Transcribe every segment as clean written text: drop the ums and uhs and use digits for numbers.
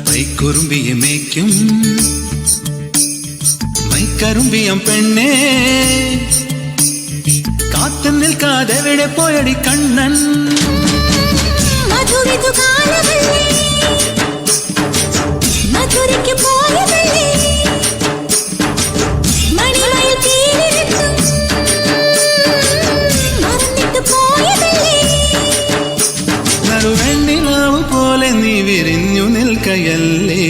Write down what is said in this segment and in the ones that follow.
മൈക്കുറുമ്പിയെ മേയ്ക്കും മൈക്കറുമ്പിയം പെണ്ണേ കാത്തു നിൽക്കാതെവിടെ പോയടി കണ്ണൻ മധുരയ്ക്ക് പോയതല്ലേ മണിമയിൽ തീരിട്ടും മറന്നിട്ട് പോയതല്ലേ നറുവെണ്ണിലാവ് പോലെ നീ വിരിഞ്ഞു നിൽക്കയല്ലേ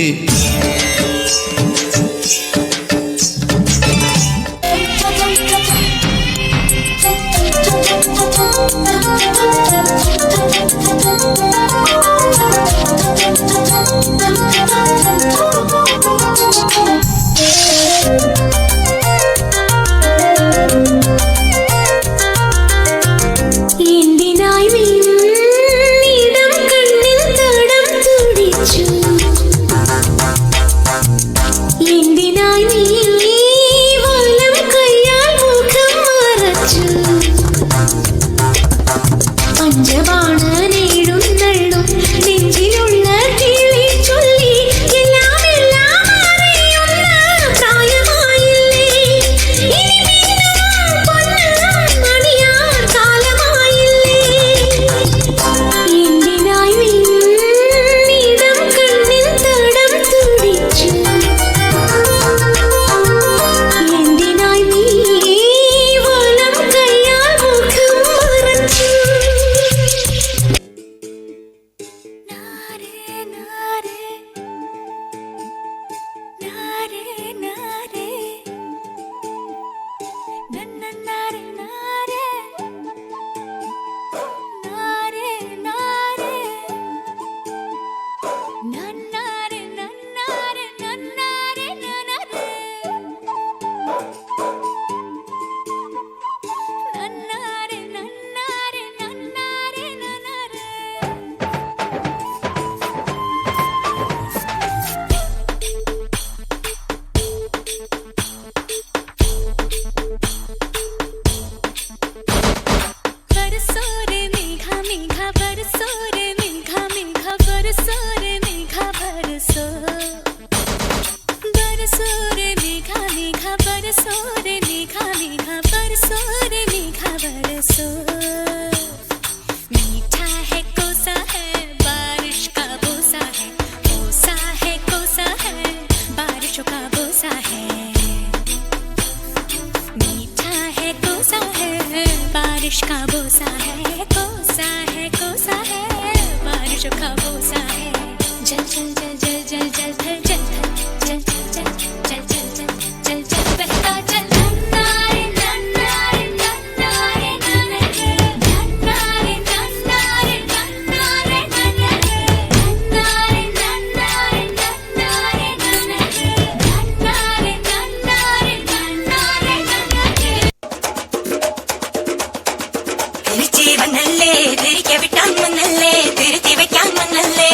बारिश का बोसा है कोसा है कोसा है बारिश का बोसा है जल जल जल जल जल जल जल जल जल जल जल जल जल जल बहता जल नन्नारे नन्नारे नन्नारे नन्नारे नन्नारे नन्नारे नन्नारे नन्नारे नन्नारे नन्नारे नन्नारे नन्नारे തിരിച്ചു വന്നല്ലേ തിരികെ വിട്ടാൻ വന്നല്ലേ തിരുത്തി വെക്കാൻ വന്നല്ലേ